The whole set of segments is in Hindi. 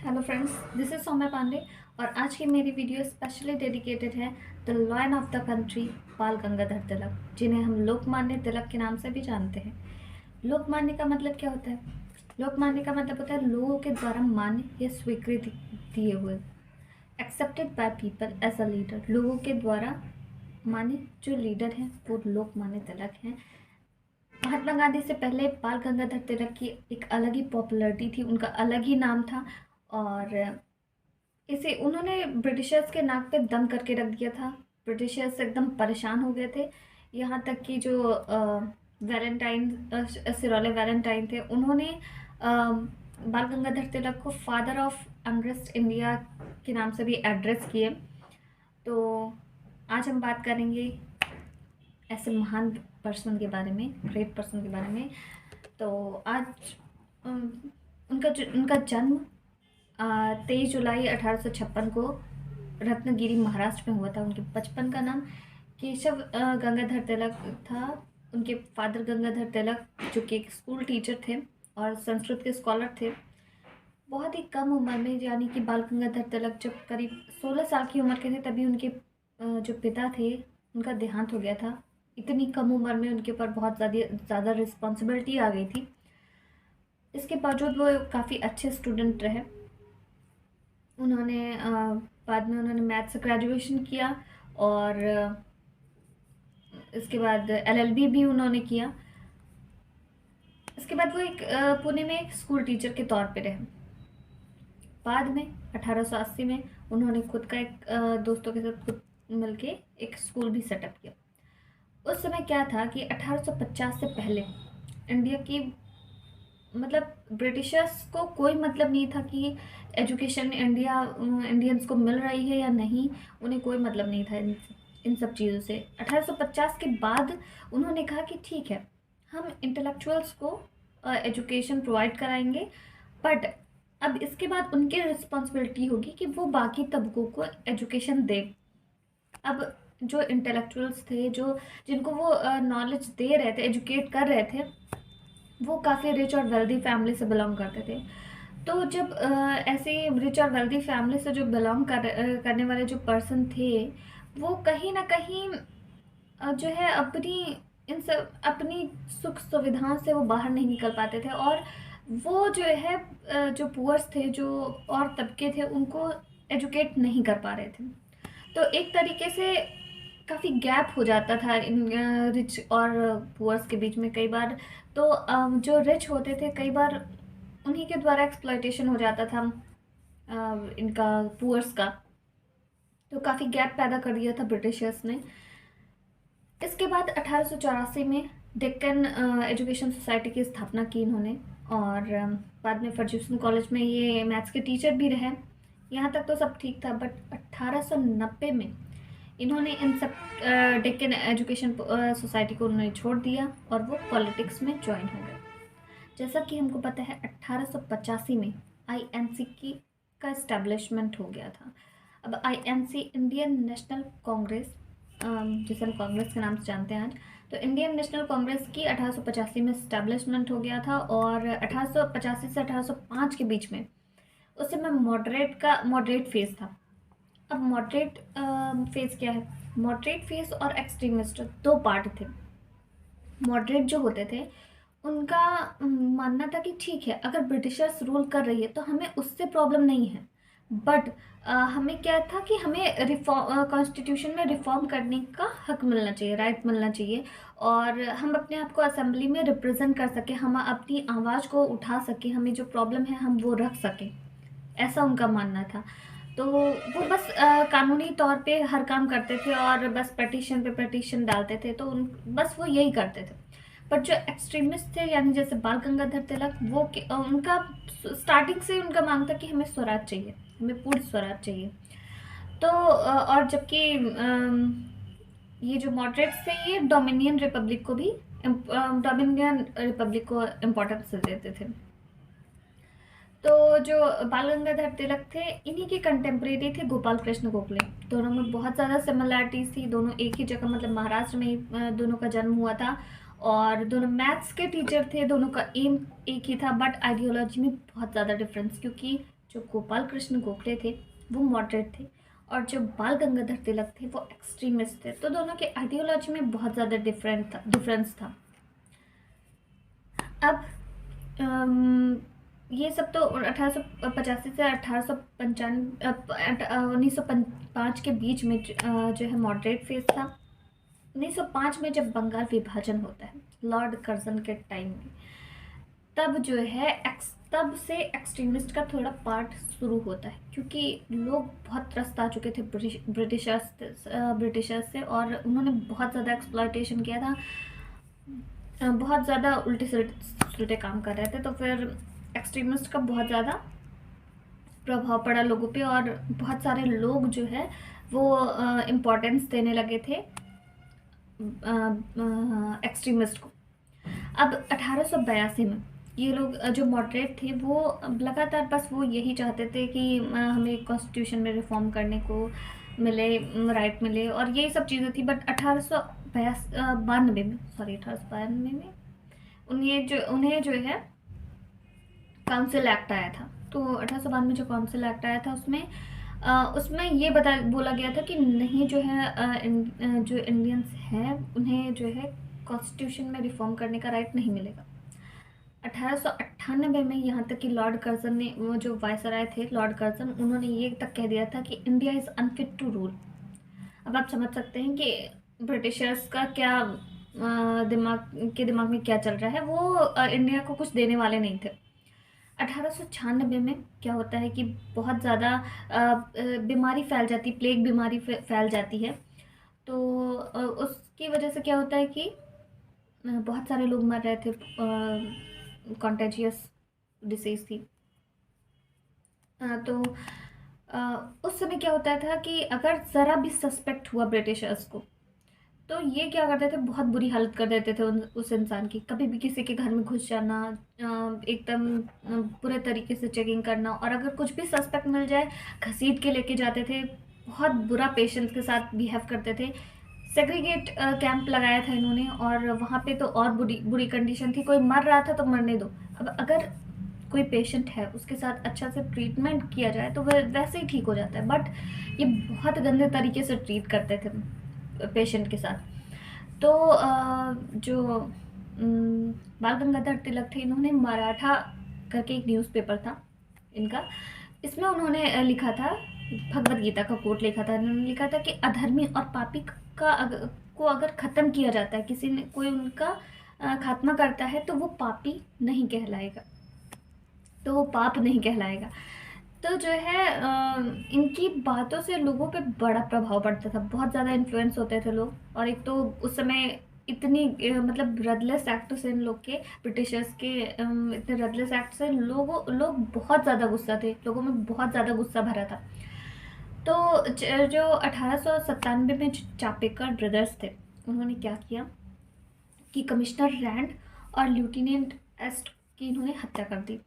Hello friends, this is Saumya Pandey और आज की मेरी वीडियो स्पेशली डेडिकेटेड है the lion of the country Bal Gangadhar तिलक, जिन्हें हम लोकमान्य तिलक के नाम से भी जानते हैं। लोकमान्य का मतलब क्या होता है? लोकमान्य का मतलब होता है लोगों के द्वारा मान्य या स्वीकृति दिए हुए, accepted by people as a leader. लोगों के द्वारा मान्य जो लीडर हैं वो लोकमान्य तिलक हैं। महात्मा गांधी से पहले बाल गंगाधर तिलक की एक अलग ही पॉपुलैरिटी थी, उनका अलग ही नाम था और इसे उन्होंने ब्रिटिशर्स के नाक पे दम करके रख दिया था। ब्रिटिशर्स एकदम परेशान हो गए थे, यहाँ तक कि जो वैलेंटाइन सिरोले वैलेंटाइन थे, उन्होंने बाल गंगाधर तिलक को फादर ऑफ अनरेस्ट इंडिया के नाम से भी एड्रेस किए। तो आज हम बात करेंगे ऐसे महान पर्सन के बारे में, ग्रेट पर्सन के बारे में। तो आज उनका जन्म 23 जुलाई 1856 को रत्नगिरी महाराष्ट्र में हुआ था। उनके बचपन का नाम केशव गंगाधर तिलक था। उनके फादर गंगाधर तिलक जो कि एक स्कूल टीचर थे और संस्कृत के स्कॉलर थे। बहुत ही कम उम्र में, यानी कि बाल गंगाधर तिलक जब करीब 16 साल की उम्र के थे, तभी उनके जो पिता थे उनका देहांत हो गया था। इतनी कम उम्र में उनके ऊपर बहुत ज़्यादा रिस्पॉन्सिबिलिटी आ गई थी। इसके बावजूद वो काफ़ी अच्छे स्टूडेंट रहे। उन्होंने बाद में उन्होंने मैथ से ग्रेजुएशन किया और इसके बाद एलएलबी भी उन्होंने किया। इसके बाद वो एक पुणे में एक स्कूल टीचर के तौर पे रहे। बाद में 1880 में उन्होंने खुद का एक दोस्तों के साथ खुद मिलके एक स्कूल भी सेटअप किया। उस समय क्या था कि 1850 से पहले इंडिया की मतलब ब्रिटिशर्स को कोई मतलब नहीं था कि एजुकेशन इंडियंस को मिल रही है या नहीं। उन्हें कोई मतलब नहीं था इन सब चीज़ों से। 1850 के बाद उन्होंने कहा कि ठीक है, हम इंटेलेक्चुअल्स को एजुकेशन प्रोवाइड कराएंगे, बट अब इसके बाद उनकी रिस्पॉन्सिबिलिटी होगी कि वो बाकी तबकों को एजुकेशन दे। अब जो इंटेलेक्चुअल्स थे, जो जिनको वो नॉलेज दे रहे थे, एजुकेट कर रहे थे, वो काफ़ी रिच और वेल्दी फैमिली से बिलोंग करते थे। तो जब ऐसे रिच और वेल्दी फैमिली से जो बिलोंग करने वाले जो पर्सन थे, वो कहीं ना कहीं जो है अपनी सुख सुविधाओं से वो बाहर नहीं निकल पाते थे। और वो जो है जो पुअर्स थे, जो और तबके थे, उनको एजुकेट नहीं कर पा रहे थे। तो एक तरीके से काफ़ी गैप हो जाता था इन रिच और पुअर्स के बीच में कई बार। तो जो रिच होते थे, कई बार उन्हीं के द्वारा एक्सप्लॉयटेशन हो जाता था इनका, पुअर्स का। तो काफ़ी गैप पैदा कर दिया था ब्रिटिशर्स ने। इसके बाद 1884 में डेक्कन एजुकेशन सोसाइटी की स्थापना की इन्होंने और बाद में फर्ग्यूसन कॉलेज में ये मैथ्स के टीचर भी रहे। यहाँ तक तो सब ठीक था, बट 1890 में इन्होंने इन सब डेक्कन एजुकेशन सोसाइटी को उन्होंने छोड़ दिया और वो पॉलिटिक्स में ज्वाइन हो गए। जैसा कि हमको पता है 1885 में आईएनसी की का इस्टेब्लिशमेंट हो गया था। अब आईएनसी इंडियन नेशनल कांग्रेस, जिसे हम कांग्रेस के नाम से जानते हैं आज, तो इंडियन नेशनल कांग्रेस की 1885 में इस्टेब्लिशमेंट हो गया था। और 1885 से 1805 के बीच में उस समय मॉडरेट फेज था। अब मॉडरेट फेज क्या है? मॉडरेट फेज और एक्सट्रीमिस्ट दो पार्ट थे। मॉडरेट जो होते थे, उनका मानना था कि ठीक है, अगर ब्रिटिशर्स रूल कर रही है तो हमें उससे प्रॉब्लम नहीं है, बट हमें क्या था कि हमें कॉन्स्टिट्यूशन में रिफॉर्म करने का हक मिलना चाहिए, राइट मिलना चाहिए, और हम अपने आप को असेंबली में रिप्रेजेंट कर सकें, हम अपनी आवाज़ को उठा सकें, हमें जो प्रॉब्लम है हम वो रख सकें, ऐसा उनका मानना था। तो वो बस कानूनी तौर पे हर काम करते थे और बस पिटीशन पे पिटीशन डालते थे, तो बस वो यही करते थे। बट जो एक्सट्रीमिस्ट थे, यानी जैसे बाल गंगाधर तिलक, वो उनका स्टार्टिंग से उनका मांग था कि हमें स्वराज चाहिए, हमें पूर्ण स्वराज चाहिए। तो और जबकि ये जो मॉडरेट्स थे, ये डोमिनियन रिपब्लिक को इम्पोर्टेंस देते थे। तो जो बाल गंगाधर तिलक थे, इन्हीं के कंटेम्प्रेरी थे गोपाल कृष्ण गोखले। दोनों में बहुत ज़्यादा सिमिलैरिटीज़ थी। दोनों एक ही जगह, मतलब महाराष्ट्र में ही दोनों का जन्म हुआ था और दोनों मैथ्स के टीचर थे, दोनों का एम एक ही था, बट आइडियोलॉजी में बहुत ज़्यादा डिफरेंस, क्योंकि जो गोपाल कृष्ण गोखले थे वो मॉडरेट थे और जो बाल गंगाधर तिलक थे वो एक्सट्रीमिस्ट थे। तो दोनों के आइडियोलॉजी में बहुत ज़्यादा डिफरेंस था। अब ये सब तो 1885 से 1905 के बीच में जो है मॉडरेट फेज था। 1905 में जब बंगाल विभाजन होता है लॉर्ड कर्जन के टाइम में, तब जो है तब से एक्सट्रीमिस्ट का थोड़ा पार्ट शुरू होता है, क्योंकि लोग बहुत त्रस्त आ चुके थे ब्रिटिशर्स से, और उन्होंने बहुत ज़्यादा एक्सप्लॉयटेशन किया था, बहुत ज़्यादा उल्टे सुलटे काम कर रहे थे। तो फिर एक्सट्रीमिस्ट का बहुत ज़्यादा प्रभाव पड़ा लोगों पे, और बहुत सारे लोग जो है वो इम्पोर्टेंस देने लगे थे एक्सट्रीमिस्ट को। अब 1882 में ये लोग जो मॉडरेट थे वो लगातार बस वो यही चाहते थे कि हमें कॉन्स्टिट्यूशन में रिफॉर्म करने को मिले, राइट मिले, और यही सब चीज़ें थी। बट 1892 में उन्हें जो है काउंसिल एक्ट आया था। तो 1892 में जो काउंसिल एक्ट आया था उसमें ये बोला गया था कि नहीं, जो है जो इंडियंस हैं उन्हें जो है कॉन्स्टिट्यूशन में रिफॉर्म करने का राइट नहीं मिलेगा। 1898 में यहाँ तक कि लॉर्ड कर्जन ने, वो जो वायसराय थे लॉर्ड कर्जन, उन्होंने ये तक कह दिया था कि India is unfit to rule. अब आप समझ सकते हैं कि ब्रिटिशर्स का क्या दिमाग में क्या चल रहा है। वो इंडिया को कुछ देने वाले नहीं थे। 1896 में क्या होता है कि बहुत ज़्यादा बीमारी फैल जाती, प्लेग बीमारी फैल जाती है। तो उसकी वजह से क्या होता है कि बहुत सारे लोग मर रहे थे, कॉन्टेजियस डिसीज़ थी। तो उस समय क्या होता था कि अगर ज़रा भी सस्पेक्ट हुआ ब्रिटिशर्स को, तो ये क्या करते थे, बहुत बुरी हालत कर देते थे उस इंसान की। कभी भी किसी के घर में घुस जाना, एकदम पूरे तरीके से चेकिंग करना, और अगर कुछ भी सस्पेक्ट मिल जाए घसीट के लेके जाते थे। बहुत बुरा पेशेंट्स के साथ बिहेव करते थे। सेग्रीगेट कैंप लगाया था इन्होंने, और वहाँ पे तो और बुरी कंडीशन थी। कोई मर रहा था तो मरने दो। अब अगर कोई पेशेंट है उसके साथ अच्छा से ट्रीटमेंट किया जाए तो वह वैसे ही ठीक हो जाता है, बट ये बहुत गंदे तरीके से ट्रीट करते थे पेशेंट के साथ। तो जो बाल गंगाधर तिलक थे, इन्होंने मराठा करके एक न्यूज़पेपर था इनका, इसमें उन्होंने लिखा था, भगवद गीता का कोट लिखा था। इन्होंने लिखा था कि अधर्मी और पापी को अगर ख़त्म किया जाता है, किसी ने कोई उनका खात्मा करता है, तो वो पापी नहीं कहलाएगा, तो वो पाप नहीं कहलाएगा। तो जो है इनकी बातों से लोगों पे बड़ा प्रभाव पड़ता था, बहुत ज़्यादा इन्फ्लुएंस होते थे लोग। और एक तो उस समय इतनी मतलब रदलेस एक्ट से इन लोग के, ब्रिटिशर्स के इतने रदलेस एक्ट से लोग बहुत ज़्यादा गुस्सा थे, लोगों में बहुत ज़्यादा गुस्सा भरा था। तो जो 1897 में चापेकर ब्रदर्स थे, उन्होंने क्या किया कि कमिश्नर रैंड और लेफ्टिनेंट एस्ट की इन्होंने हत्या कर दी।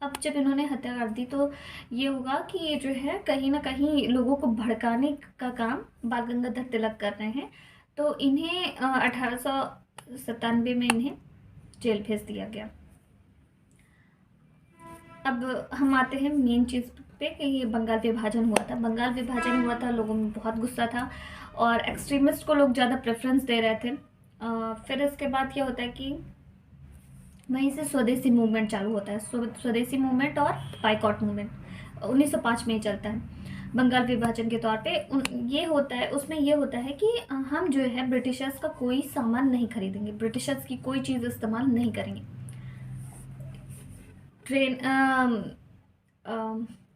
अब जब इन्होंने हत्या कर दी तो ये होगा कि ये जो है कहीं ना कहीं लोगों को भड़काने का काम बाल गंगाधर तिलक कर रहे हैं। तो इन्हें 1897 में इन्हें जेल भेज दिया गया। अब हम आते हैं मेन चीज़ पे कि ये बंगाल विभाजन हुआ था। बंगाल विभाजन हुआ था, लोगों में बहुत गुस्सा था और एक्सट्रीमिस्ट को लोग ज़्यादा प्रेफरेंस दे रहे थे। फिर इसके बाद क्या होता है कि वहीं से स्वदेशी मूवमेंट चालू होता है। स्वदेशी मूवमेंट और बाइकॉट मूवमेंट 1905 में ही चलता है। बंगाल विभाजन के तौर पे ये होता है, उसमें ये होता है कि हम जो है ब्रिटिशर्स का कोई सामान नहीं खरीदेंगे, ब्रिटिशर्स की कोई चीज़ इस्तेमाल नहीं करेंगे।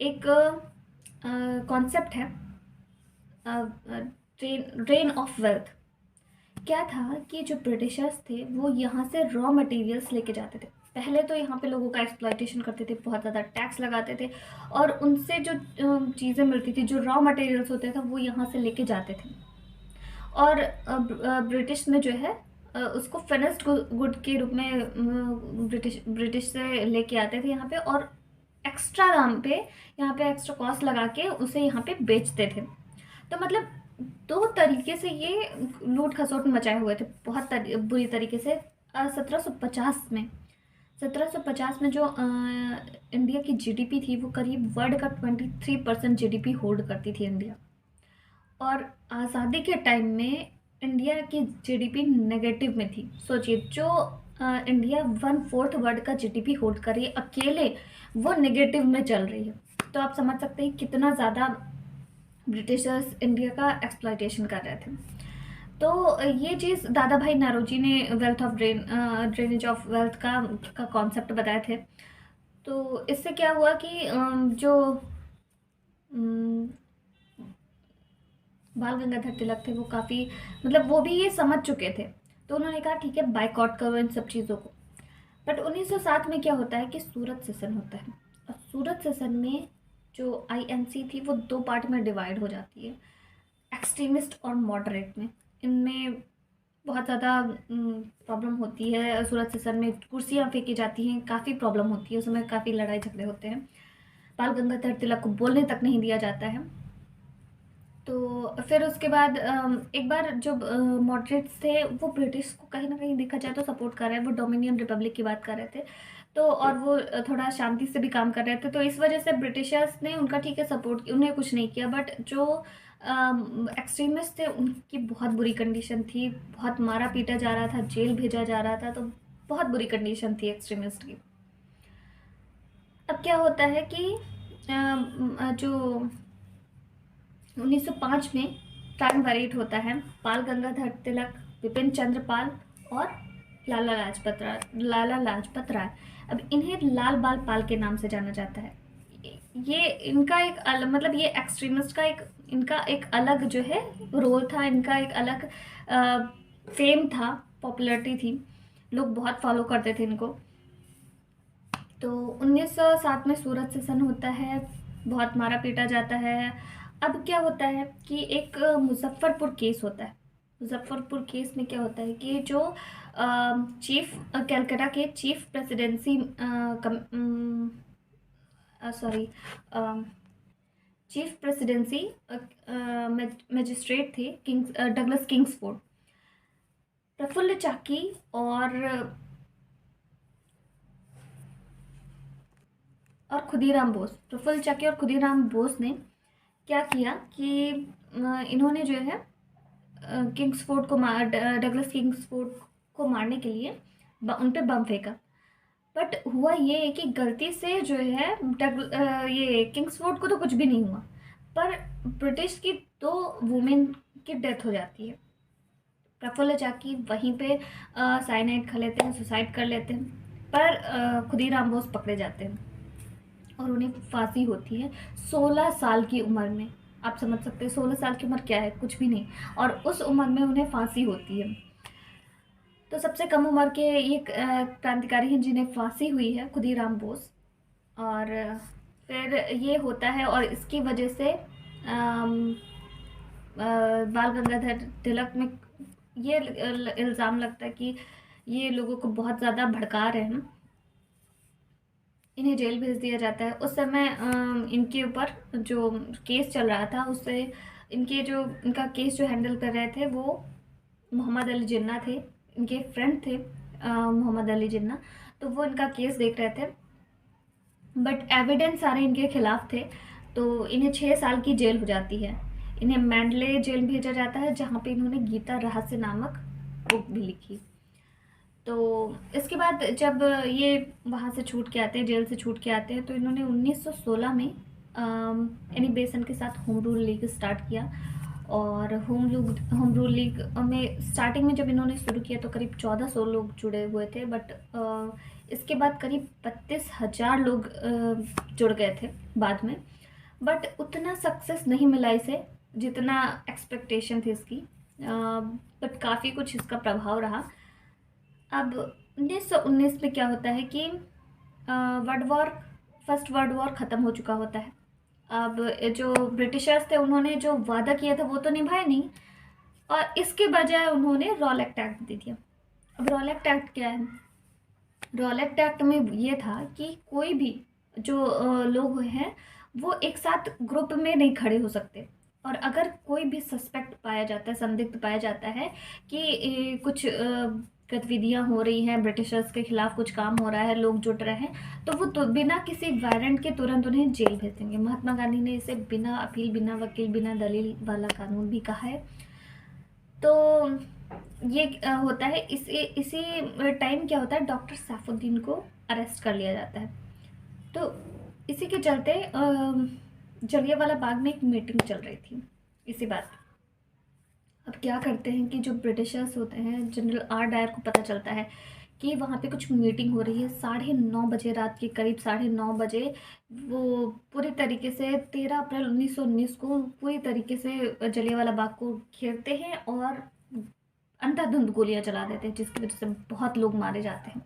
एक कॉन्सेप्ट है ड्रेन ऑफ वेल्थ। क्या था कि जो ब्रिटिशर्स थे वो यहाँ से रॉ मटेरियल्स लेके जाते थे। पहले तो यहाँ पे लोगों का एक्सप्लॉयटेशन करते थे, बहुत ज़्यादा टैक्स लगाते थे, और उनसे जो चीज़ें मिलती थी, जो रॉ मटेरियल्स होते थे, वो यहाँ से लेके जाते थे। और ब्रिटिश में जो है उसको फिनिश्ड गुड के रूप में ब्रिटिश से लेके आते थे यहाँ पे, और एक्स्ट्रा दाम पे, यहाँ पे एक्स्ट्रा कॉस्ट लगा के उसे यहाँ पे बेचते थे। तो मतलब दो तरीके से ये लूट खसोट मचाए हुए थे, बहुत बुरी तरीके से। 1750 में 1750 में जो इंडिया की जीडीपी थी वो करीब वर्ल्ड का 23% जीडीपी होल्ड करती थी इंडिया। और आज़ादी के टाइम में इंडिया की जीडीपी नेगेटिव में थी। सोचिए, जो इंडिया 1/4 वर्ल्ड का जीडीपी होल्ड कर रही है अकेले, वो नेगेटिव में चल रही है। तो आप समझ सकते हैं कितना ज़्यादा ब्रिटिशर्स इंडिया का एक्सप्लॉयटेशन कर रहे थे। तो ये चीज़ दादा भाई नौरोजी ने wealth of drainage of wealth का कॉन्सेप्ट बताए थे। तो इससे क्या हुआ कि जो बाल गंगाधर तिलक थे वो काफ़ी, मतलब वो भी ये समझ चुके थे। तो उन्होंने कहा ठीक है, बाइकआउट करो इन सब चीज़ों को। बट 1907 में क्या होता है कि सूरत सेशन होता है। और सूरत सेशन में जो आईएनसी थी वो दो पार्ट में डिवाइड हो जाती है, एक्सट्रीमिस्ट और मॉडरेट में। इनमें बहुत ज़्यादा प्रॉब्लम होती है। सूरत सेशन में कुर्सियाँ फेंकी जाती हैं, काफ़ी प्रॉब्लम होती है, उसमें काफ़ी लड़ाई झगड़े होते हैं। बाल गंगाधर तिलक को बोलने तक नहीं दिया जाता है। तो फिर उसके बाद एक बार जो मॉडरेट्स थे वो ब्रिटिश को कहीं ना कहीं देखा जाए तो सपोर्ट कर रहे हैं, वो डोमिनियन रिपब्लिक की बात कर रहे थे। तो और वो थोड़ा शांति से भी काम कर रहे थे, तो इस वजह से ब्रिटिशर्स ने उनका ठीक है सपोर्ट, उन्हें कुछ नहीं किया। बट जो एक्सट्रीमिस्ट थे उनकी बहुत बुरी कंडीशन थी, बहुत मारा पीटा जा रहा था, जेल भेजा जा रहा था, तो बहुत बुरी कंडीशन थी एक्सट्रीमिस्ट की। अब क्या होता है कि जो 1905 में टाइम वेरिएट होता है। बाल गंगाधर तिलक, विपिन चंद्र पाल और लाला लाजपत राय। अब इन्हें लाल बाल पाल के नाम से जाना जाता है। ये इनका एक मतलब ये एक्सट्रीमिस्ट का इनका एक अलग जो है रोल था, इनका एक अलग फेम था, पॉपुलैरिटी थी, लोग बहुत फॉलो करते थे इनको। तो 1907 में सूरत सेशन होता है, बहुत मारा पीटा जाता है। अब क्या होता है कि एक मुजफ्फरपुर केस होता है। मुजफ्फरपुर केस में क्या होता है कि जो चीफ कलकत्ता के chief presidency sorry chief presidency magistrate थे डगलस किंग्सफोर्ड, प्रफुल्ल चाकी और खुदीराम बोस। प्रफुल्ल चाकी और खुदीराम बोस ने क्या किया कि इन्होंने जो है किंग्सफोर्ड को डगलस किंग्सफोर्ड को मारने के लिए उन पे बम फेंका। बट हुआ ये है कि गलती से जो है ये किंग्सफोर्ड को तो कुछ भी नहीं हुआ, पर ब्रिटिश की 2 वुमेन की डेथ हो जाती है। प्रफुल्ल चाकी वहीं पे साइनाइड खा लेते हैं, सुसाइड कर लेते हैं, पर खुदीराम बोस पकड़े जाते हैं और उन्हें फांसी होती है 16 साल की उम्र में। आप समझ सकते हैं 16 साल की उम्र क्या है, कुछ भी नहीं, और उस उम्र में उन्हें फांसी होती है। तो सबसे कम उम्र के ये क्रांतिकारी हैं जिन्हें फांसी हुई है, खुदीराम बोस। और फिर ये होता है और इसकी वजह से बाल गंगाधर तिलक में ये इल्ज़ाम लगता है कि ये लोगों को बहुत ज़्यादा भड़का रहे हैं, इन्हें जेल भेज दिया जाता है। उस समय इनके ऊपर जो केस चल रहा था उससे इनका केस जो हैंडल कर रहे थे वो मोहम्मद अली जिन्ना थे, इनके फ्रेंड थे मोहम्मद अली जिन्ना। तो वो इनका केस देख रहे थे, बट एविडेंस सारे इनके खिलाफ थे, तो इन्हें 6 साल की जेल हो जाती है। इन्हें मैंडले जेल भेजा जाता है जहाँ पे इन्होंने गीता रहस्य नामक बुक भी लिखी। तो इसके बाद जब ये वहाँ से छूट के आते हैं, जेल से छूट के आते हैं, तो इन्होंने 1916 में एनी बेसन के साथ होम रूल लीग स्टार्ट किया। और होम रूल लीग में स्टार्टिंग में जब इन्होंने शुरू किया तो करीब 1400 लोग जुड़े हुए थे, बट इसके बाद करीब 32,000 लोग जुड़ गए थे बाद में। बट उतना सक्सेस नहीं मिला इसे जितना एक्सपेक्टेशन थी इसकी, बट काफ़ी कुछ इसका प्रभाव रहा। अब 1919 में क्या होता है कि फर्स्ट वर्ल्ड वॉर ख़त्म हो चुका होता है। अब जो ब्रिटिशर्स थे उन्होंने जो वादा किया था वो तो निभाया नहीं, और इसके बजाय उन्होंने रॉलेट एक्ट दे दिया। अब रॉलेट एक्ट क्या है? रॉलेट एक्ट में ये था कि कोई भी जो लोग हैं वो एक साथ ग्रुप में नहीं खड़े हो सकते। और अगर कोई भी सस्पेक्ट पाया जाता है, संदिग्ध पाया जाता है कि कुछ गतिविधियां हो रही हैं, ब्रिटिशर्स के खिलाफ कुछ काम हो रहा है, लोग जुट रहे हैं, तो वो तो बिना किसी वारंट के तुरंत उन्हें जेल भेज देंगे। महात्मा गांधी ने इसे बिना अपील, बिना वकील, बिना दलील वाला कानून भी कहा है। तो ये होता है। इसी इसी टाइम क्या होता है, डॉक्टर सैफुद्दीन को अरेस्ट कर लिया जाता है। तो इसी के चलते जलियांवाला बाग में एक मीटिंग चल रही थी इसी बात पे। अब क्या करते हैं कि जो ब्रिटिशर्स होते हैं, जनरल आर डायर को पता चलता है कि वहाँ पे कुछ मीटिंग हो रही है। 9:30 बजे, रात के करीब 9:30 बजे वो पूरी तरीके से 13 अप्रैल 1919 को पूरी तरीके से जलियांवाला बाग को घेरते हैं और अंधाधुंध गोलियां चला देते हैं, जिसकी वजह से बहुत लोग मारे जाते हैं।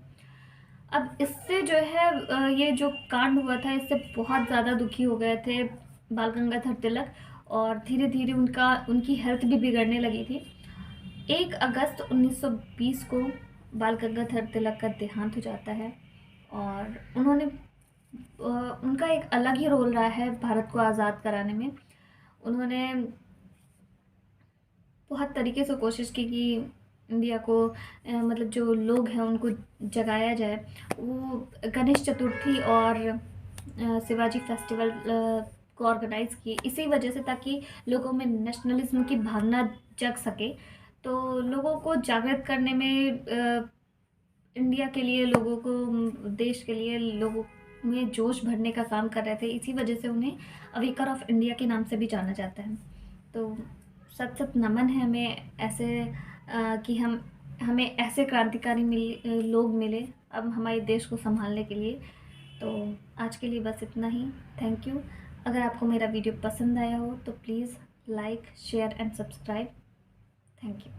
अब इससे जो है ये जो कांड हुआ था, इससे बहुत ज़्यादा दुखी हो गए थे बाल गंगाधर तिलक, और धीरे धीरे उनकी हेल्थ भी बिगड़ने लगी थी। 1 अगस्त 1920 को बाल गंगाधर तिलक का देहांत हो जाता है। और उनका एक अलग ही रोल रहा है भारत को आज़ाद कराने में। उन्होंने बहुत तरीके से कोशिश की कि इंडिया को मतलब जो लोग हैं उनको जगाया जाए। वो गणेश चतुर्थी और शिवाजी फेस्टिवल को ऑर्गेनाइज किए इसी वजह से, ताकि लोगों में नेशनलिज्म की भावना जग सके। तो लोगों को जागृत करने में इंडिया के लिए, लोगों को, देश के लिए लोगों में जोश भरने का काम कर रहे थे। इसी वजह से उन्हें अवेकर ऑफ इंडिया के नाम से भी जाना जाता है। तो सत सत नमन है हमें ऐसे कि हमें ऐसे क्रांतिकारी लोग मिले अब हमारे देश को संभालने के लिए। तो आज के लिए बस इतना ही। Thank you. अगर आपको मेरा वीडियो पसंद आया हो तो please like, share and subscribe. Thank you.